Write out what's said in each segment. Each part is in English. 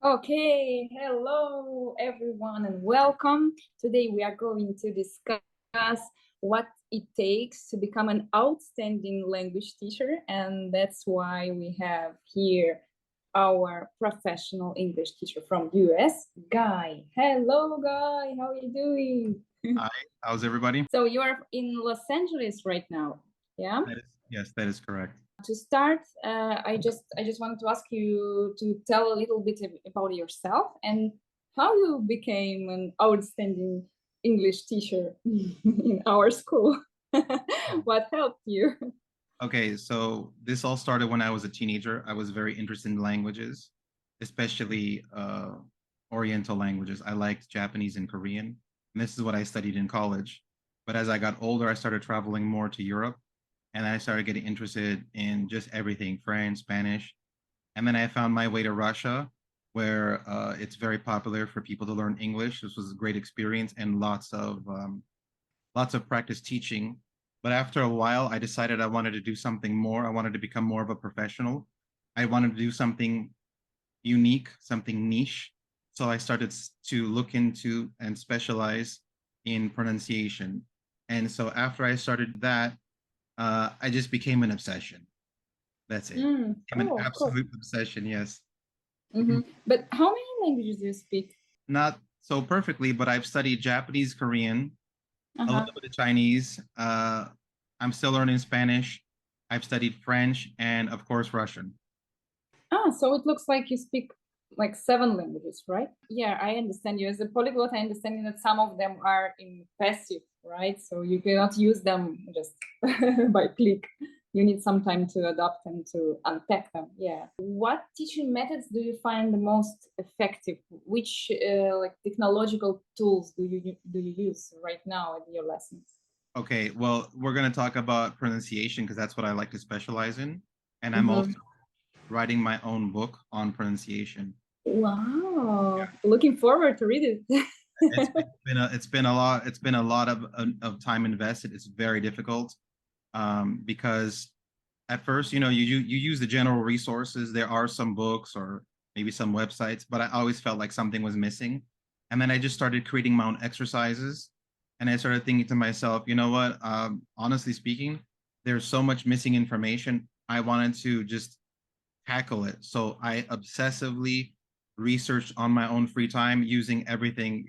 Okay, hello everyone and welcome. Today we are going to discuss what it takes to become an outstanding language teacher, and that's why we have here our professional English teacher from US, Guy. Hello, Guy. How are you doing? Hi, how's everybody? So you are in Los Angeles right now, yeah? Yes, that is correct. To start, I just wanted to ask you to tell a little bit about yourself and how you became an outstanding English teacher in our school. What helped you? Okay, so this all started when I was a teenager. I was very interested in languages, especially Oriental languages. I liked Japanese and Korean, and this is what I studied in college. But as I got older, I started traveling more to Europe, and I started getting interested in just everything, French, Spanish. And then I found my way to Russia, where it's very popular for people to learn English. This was a great experience and lots of practice teaching. But after a while, I decided I wanted to do something more. I wanted to become more of a professional. I wanted to do something unique, something niche. So I started to look into and specialize in pronunciation. And so after I started that, I just became an obsession. That's it. I'm an Oh, cool. absolute obsession, yes. But how many languages do you speak? Not so perfectly, but I've studied Japanese, Korean, a Uh-huh. little bit of Chinese. I'm still learning Spanish. I've studied French and, of course, Russian. Ah, so it looks like you speak like seven languages, right? Yeah, I understand you. As a polyglot, I understand that some of them are in passive, right? So you cannot use them just by click. You need some time to adopt and to unpack them. Yeah. What teaching methods do you find the most effective? Which like technological tools do you use right now in your lessons? Okay, well, we're going to talk about pronunciation because that's what I like to specialize in. And I'm also Mm-hmm. writing my own book on pronunciation. Wow. Looking forward to read it. It's been a lot of time invested. It's very difficult because at first, you use the general resources. There are some books or maybe some websites, but I always felt like something was missing. And then I just started creating my own exercises. And I started thinking to myself, you know what? Honestly speaking, there's so much missing information. I wanted to just tackle it. So I obsessively researched on my own free time using everything.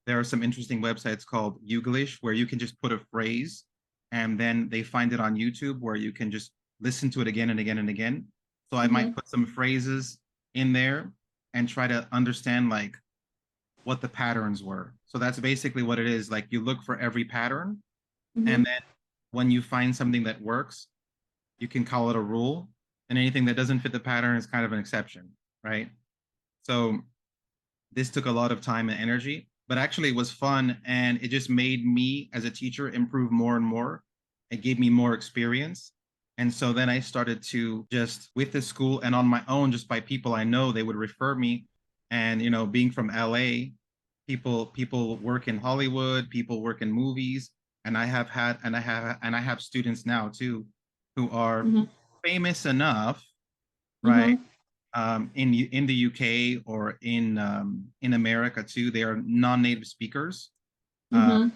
There are some interesting websites called Youglish where you can just put a phrase and then they find it on YouTube where you can just listen to it again and again and again. So I might Mm-hmm. put some phrases in there and try to understand like what the patterns were. So that's basically what it is. Like you look for every pattern and Mm-hmm. then when you find something that works, you can call it a rule, and anything that doesn't fit the pattern is kind of an exception, right? So this took a lot of time and energy, but actually it was fun, and it just made me as a teacher improve more and more. It gave me more experience. And so then I started to just with the school and on my own, just by people I know, they would refer me. And being from LA, people work in Hollywood, people work in movies, and I have students now too who are Mm-hmm. famous enough, right? Mm-hmm. In the UK or in America too, they are non-native speakers, uh, Mm-hmm.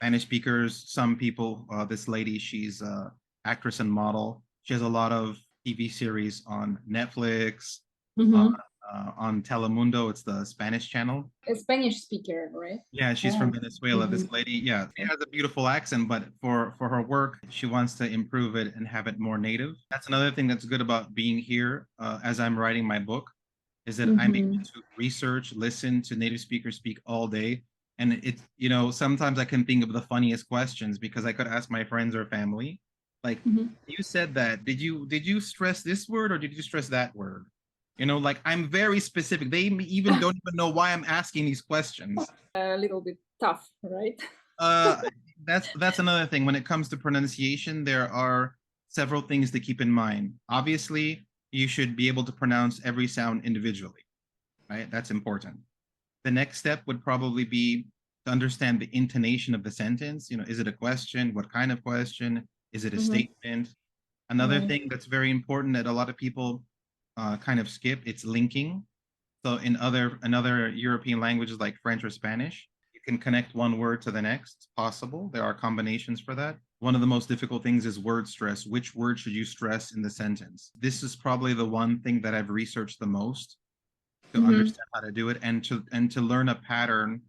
Spanish speakers. Some people, this lady, she's a actress and model. She has a lot of TV series on Netflix, on Mm-hmm. on Telemundo. It's the Spanish channel. A Spanish speaker, right? Yeah, she's from Oh. Venezuela. Mm-hmm. This lady, yeah, she has a beautiful accent, but for her work, she wants to improve it and have it more native. That's another thing that's good about being here as I'm writing my book, is that I'm able Mm-hmm. to research, listen to native speakers speak all day. And it's, sometimes I can think of the funniest questions because I could ask my friends or family, like, Mm-hmm. you said that. Did you stress this word or did you stress that word? Like I'm very specific. They even don't even know why I'm asking these questions. A little bit tough, right? Uh, that's another thing. When it comes to pronunciation, there are several things to keep in mind. Obviously, you should be able to pronounce every sound individually, right? That's important. The next step would probably be to understand the intonation of the sentence. Is it a question? What kind of question? Is it a Mm-hmm. statement? Another Right. thing that's very important that a lot of people kind of skip, it's linking. So in other European languages like French or Spanish, you can connect one word to the next. It's possible. There are combinations for that. One of the most difficult things is word stress. Which word should you stress in the sentence? This is probably the one thing that I've researched the most to Mm-hmm. understand how to do it, and to learn a pattern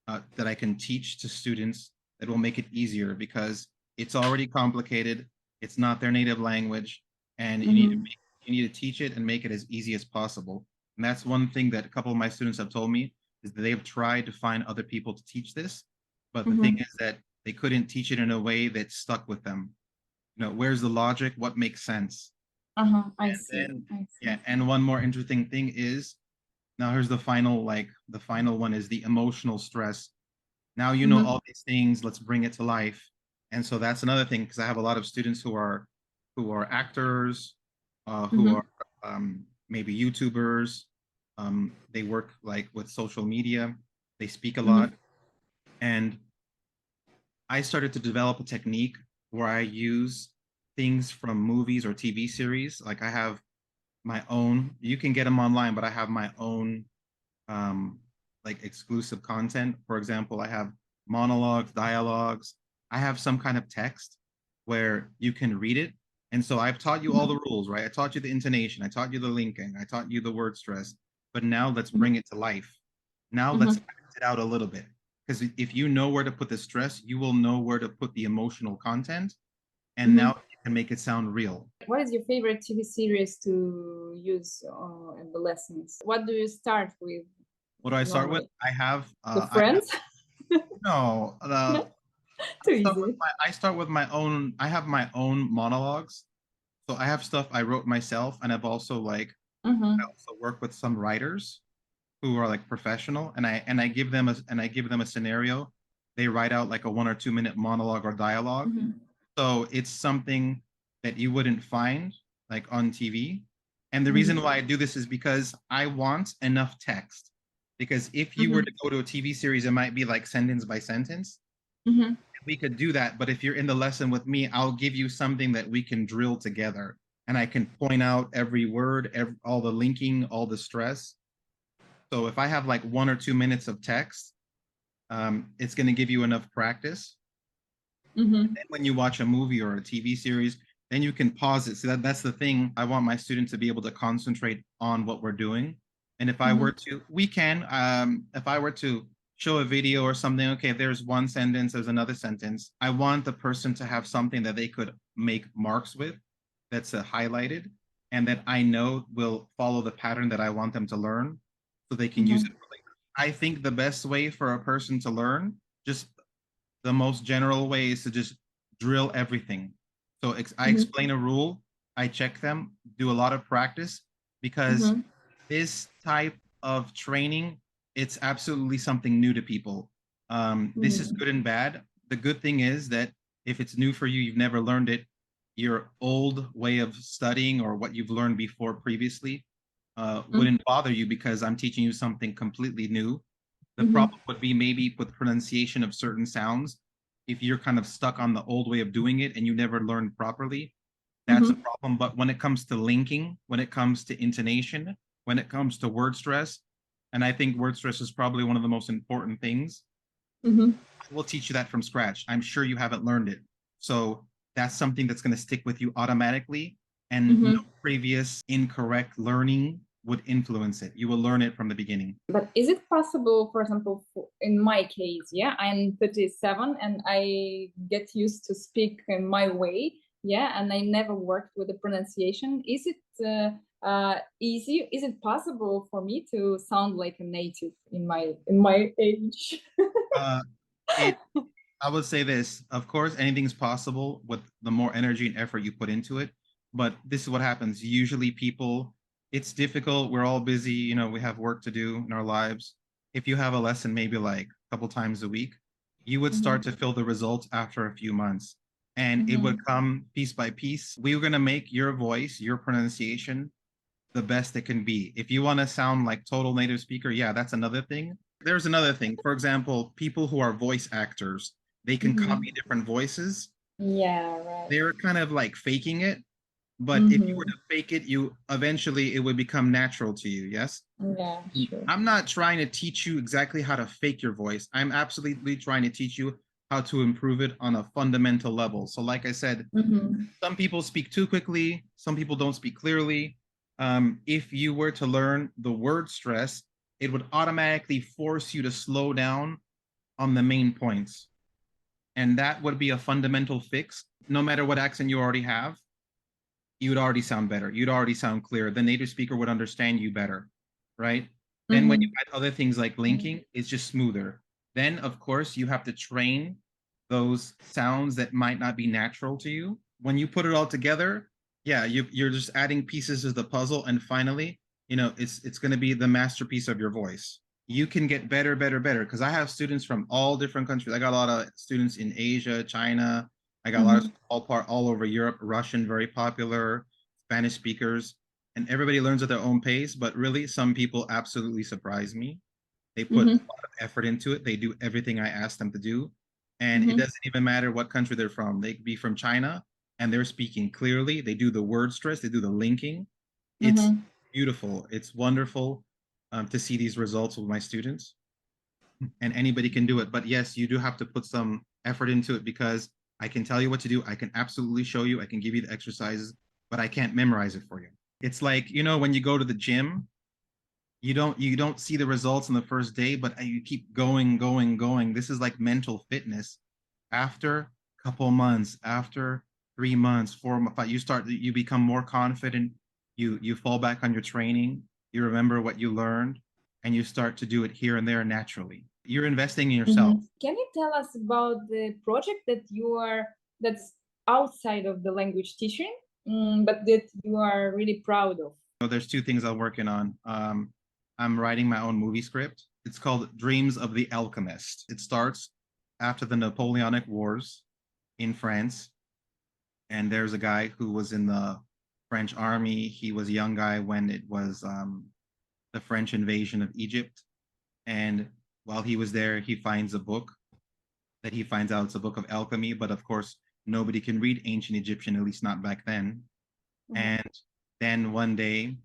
that I can teach to students that will make it easier, because it's already complicated. It's not their native language, and Mm-hmm. you need to teach it and make it as easy as possible. And that's one thing that a couple of my students have told me, is that they've tried to find other people to teach this, but the thing Mm-hmm. is that they couldn't teach it in a way that stuck with them. Where's the logic? What makes sense? Uh-huh. I And see. then, I yeah, see. and one more interesting thing is, now here's the final one is the emotional stress. Now you know Mm-hmm. all these things, let's bring it to life. And so that's another thing, because I have a lot of students who are actors, who Mm-hmm. are maybe YouTubers. They work like with social media, they speak a Mm-hmm. lot. And I started to develop a technique where I use things from movies or TV series. Like I have my own, you can get them online, but I have my own um, like exclusive content. For example, I have monologues, dialogues. I have some kind of text where you can read it. And so I've taught you all the rules, right? I taught you the intonation, I taught you the linking, I taught you the word stress. But now let's bring it to life. Now let's Mm-hmm. act it out a little bit. Because if you know where to put the stress, you will know where to put the emotional content. And now Mm-hmm. you can make it sound real. What is your favorite TV series to use in the lessons? What do you start with What do I start with? normally? I have The I have Friends? no Too start with easy. I start with my own. I have my own monologues. So I have stuff I wrote myself, and I Mm-hmm. also work with some writers who are like professional, and I give them a scenario. They write out like a 1 or 2 minute monologue or dialogue. Mm-hmm. So it's something that you wouldn't find like on TV. And the reason Mm-hmm. why I do this is because I want enough text. Because if you were Mm-hmm. to go to a TV series, it might be like sentence by sentence. Mm-hmm. We could do that, but if you're in the lesson with me, I'll give you something that we can drill together, and I can point out every word, all the linking, all the stress. So if I have like 1 or 2 minutes of text, it's going to give you enough practice. Mm-hmm. And when you watch a movie or a TV series, then you can pause it. So that's the thing. I want my students to be able to concentrate on what we're doing. And if I were Mm-hmm. to, we can, if I were to show a video or something, okay, there's one sentence, there's another sentence. I want the person to have something that they could make marks with, that's highlighted, and that I know will follow the pattern that I want them to learn, so they can use it Mm-hmm. for later. I think the best way for a person to learn, just the most general way, is to just drill everything. So I Mm-hmm. explain a rule, I check them, do a lot of practice, because Mm-hmm. this type of training, it's absolutely something new to people. This is Mm-hmm. good and bad. The good thing is that if it's new for you, you've never learned it, your old way of studying or what you've learned before previously wouldn't bother you, because I'm teaching you something completely new. The Mm-hmm. problem would be maybe with pronunciation of certain sounds. If you're kind of stuck on the old way of doing it and you never learned properly, that's a Mm-hmm. problem. But when it comes to linking, when it comes to intonation, when it comes to word stress, and I think word stress is probably one of the most important things, Mm-hmm. I will teach you that from scratch. I'm sure you haven't learned it. So that's something that's going to stick with you automatically, and no Mm-hmm. previous incorrect learning would influence it. You will learn it from the beginning. But is it possible, for example, in my case, yeah, I'm 37 and I get used to speak in my way, yeah, and I never worked with the pronunciation. Is it easy? Is it possible for me to sound like a native in my age? Uh, it I would say this, of course, anything's possible with the more energy and effort you put into it. But this is what happens. Usually, people, it's difficult. We're all busy. We have work to do in our lives. If you have a lesson maybe like a couple times a week, you would start Mm-hmm. to feel the results after a few months. And it would Mm-hmm. come piece by piece. We were going to make your voice, your pronunciation, the best it can be. If you want to sound like total native speaker, yeah, that's another thing. There's another thing. For example, people who are voice actors, they can copy Mm-hmm. different voices. Yeah, right. They're kind of like faking it. But if you were Mm-hmm. to fake it, you eventually it would become natural to you. Yes. Yeah, sure. I'm not trying to teach you exactly how to fake your voice. I'm absolutely trying to teach you how to improve it on a fundamental level. So, like I said, Mm-hmm. some people speak too quickly, some people don't speak clearly. If you were to learn the word stress, it would automatically force you to slow down on the main points. And that would be a fundamental fix. No matter what accent you already have, you would already sound better. You'd already sound clear. The native speaker would understand you better, right? Then when you Mm-hmm. add other things like linking, it's just smoother. Then, of course, you have to train those sounds that might not be natural to you. When you put it all together, yeah, you're just adding pieces to the puzzle, and finally, it's going to be the masterpiece of your voice. You can get better, better, better. Because I have students from all different countries. I got a lot of students in Asia, China. I got a lot of Mm-hmm. all over Europe. Russian, very popular. Spanish speakers, and everybody learns at their own pace. But really, some people absolutely surprise me. They put a Mm-hmm. lot of effort into it. They do everything I ask them to do. And it Mm-hmm. doesn't even matter what country they're from. They could be from China and they're speaking clearly. They do the word stress, they do the linking. It's Mm-hmm. beautiful. It's wonderful to see these results with my students. And anybody can do it. But yes, you do have to put some effort into it because I can tell you what to do. I can absolutely show you. I can give you the exercises, but I can't memorize it for you. It's like, when you go to the gym, you don't see the results in the first day, but you keep going, going, going. This is like mental fitness. After a couple months, after 3 months, 4 months, you become more confident. You fall back on your training. You remember what you learned, and you start to do it here and there naturally. You're investing in yourself. Mm-hmm. Can you tell us about the project that's outside of the language teaching, but that you are really proud of? So there's two things I'm working on. I'm writing my own movie script. It's called Dreams of the Alchemist. It starts after the Napoleonic Wars in France, and there's a guy who was in the French army. He was a young guy when it was the French invasion of Egypt, and while he was there, he finds a book that he finds out it's a book of alchemy. But of course, nobody can read ancient Egyptian, at least not back then. Mm-hmm. And then one day,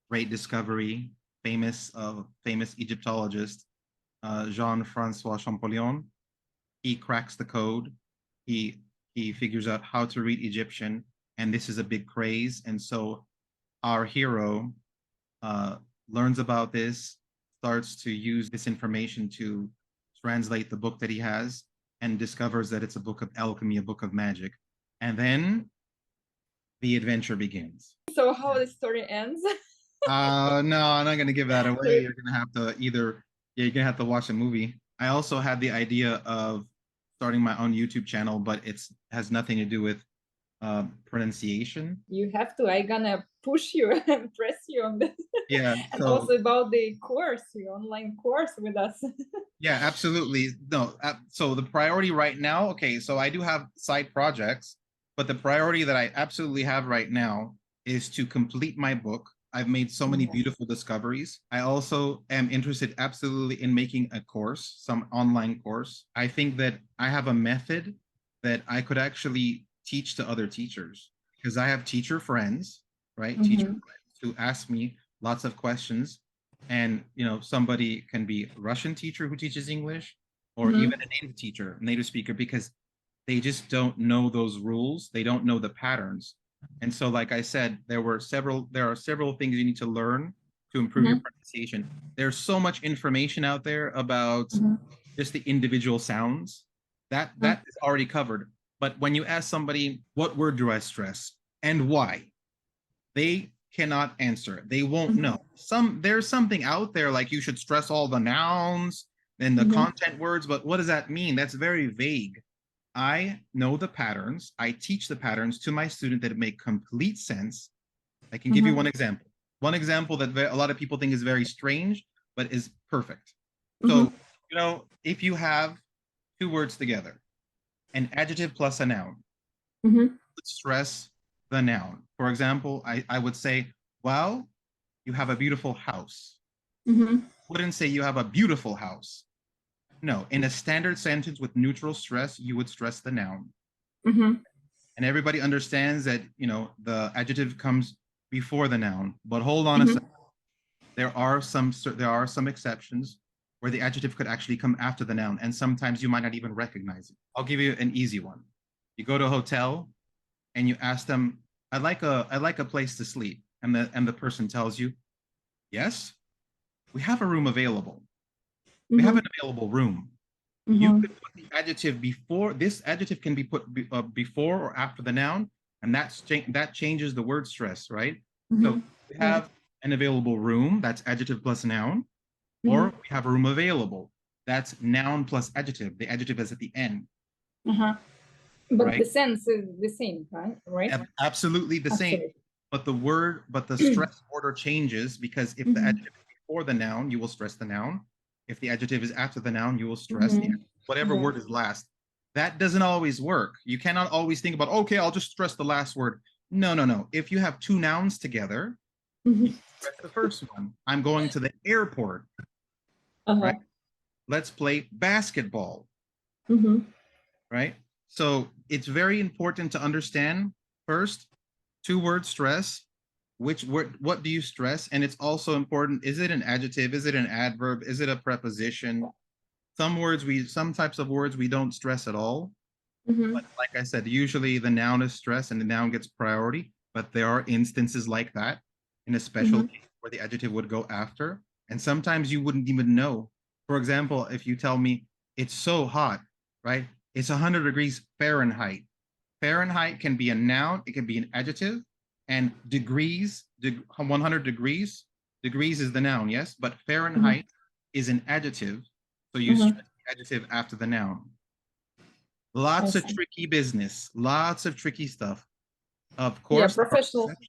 great discovery, famous Egyptologist Jean-Francois Champollion. He cracks the code. He he figures out how to read Egyptian, and this is a big craze. And so our hero uh, learns about this, starts to use this information to translate the book that he has, and discovers that it's a book of alchemy, a book of magic. And then the adventure begins. So how the story ends? No, I'm not gonna give that away. So- You're gonna have to you're gonna have to watch the movie. I also had the idea of starting my own YouTube channel, but it's has nothing to do with pronunciation. you have to. I gonna push you and press you on this, Yeah, and so also about the course, your online course with us. yeah, absolutely. No, so the priority right now, okay, so I do have side projects, but the priority that I absolutely have right now is to complete my book. I've made so many Yeah. beautiful discoveries. I also am interested absolutely in making a course, some online course. I think that I have a method that I could actually teach to other teachers because I have teacher friends, right? Teacher Mm-hmm. friends who ask me lots of questions, and somebody can be a Russian teacher who teaches English, or even Mm-hmm. a native teacher, native speaker, because they just don't know those rules, they don't know the patterns. And so, like I said, there are several things you need to learn to improve your Mm-hmm. pronunciation. There's so much information out there about Mm-hmm. just the individual sounds that is already covered. But when you ask somebody, what word do I stress and why, they cannot answer. They won't Mm-hmm. know. There's something out there like you should stress all the nouns and the Mm-hmm. content words, but what does that mean? That's very vague. I know the patterns. I teach the patterns to my student that make complete sense. I can give you Mm-hmm. one example. One example that a lot of people think is very strange, but is perfect. So, Mm-hmm. if you have two words together, an adjective plus a noun, Mm-hmm. stress the noun. For example, I would say, well, you have a beautiful house. Mm-hmm. Wouldn't say you have a beautiful house. No, in a standard sentence with neutral stress, you would stress the noun. Mm-hmm. and everybody understands that, the adjective comes before the noun. But hold on a second. There are some exceptions where the adjective could actually come after the noun, and sometimes you might not even recognize it. I'll give you an easy one. You go to a hotel and you ask them, I'd like a place to sleep. And the person tells you, yes, we have a room available. We have an available room. You could put the adjective before. This adjective can be put before or after the noun, and that changes the word stress, right? So we have an available room, that's adjective plus noun, or we have a room available, that's noun plus adjective. The adjective is at the end. But right? the sense is the same, right? Absolutely the same. But the stress order changes, because if the adjective is before the noun, you will stress the noun. If the adjective is after the noun, you will stress whatever word is last. That doesn't always work. You cannot always think about, okay, I'll just stress the last word. No. If you have two nouns together, you stress the first one. I'm going to the airport. Right? Let's play basketball. Right? So it's very important to understand first, two-word stress. Which word, what do you stress? And it's also important, is it an adjective? Is it an adverb? Is it a preposition? Some types of words we don't stress at all. But like I said, usually the noun is stressed and the noun gets priority, but there are instances like that in a special case where the adjective would go after. And sometimes you wouldn't even know. For example, if you tell me it's so hot, right? It's 100 degrees Fahrenheit. Fahrenheit can be a noun, it can be an adjective, and degrees, 100 degrees is the noun, yes, but Fahrenheit is an adjective, so you stress the adjective after the noun. Lots of tricky business, lots of tricky stuff. Of course,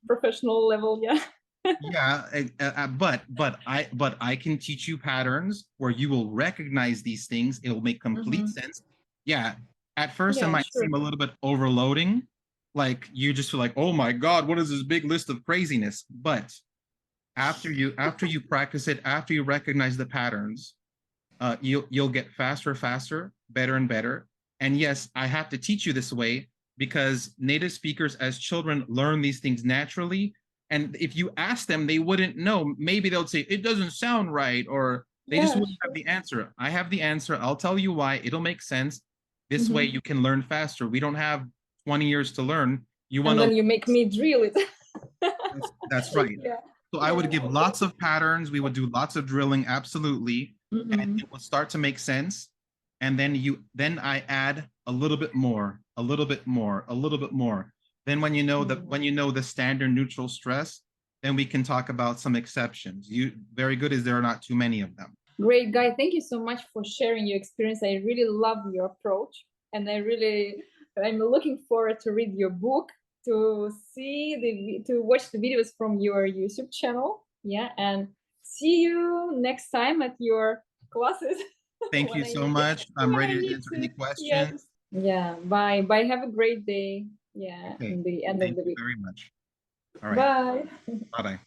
professional level, but I can teach you patterns where you will recognize these things. It'll make complete sense. Yeah, at first it might seem a little bit overloading, like you just feel like, oh my God, what is this big list of craziness? But after you practice it, after you recognize the patterns, you'll get faster, better and better. And yes, I have to teach you this way because native speakers as children learn these things naturally. And if you ask them, they wouldn't know. Maybe they'll say, it doesn't sound right, or they just wouldn't have the answer. I have the answer. I'll tell you why. It'll make sense. This way you can learn faster. We don't have 20 years to learn. And then you make me drill it. That's right. So I would give lots of patterns. We would do lots of drilling, absolutely. And it will start to make sense. And then I add a little bit more, a little bit more, a little bit more. Then when you know the standard neutral stress, then we can talk about some exceptions. Very good, as there are not too many of them. Great, Guy. Thank you so much for sharing your experience. I really love your approach, and I'm looking forward to read your book, to watch the videos from your YouTube channel. Yeah, and see you next time at your classes. Thank you so much. I'm ready to answer any questions. Yeah. Bye. Have a great day. Yeah. Okay. In the end of the week. Thank you very much. All right. Bye. Bye-bye.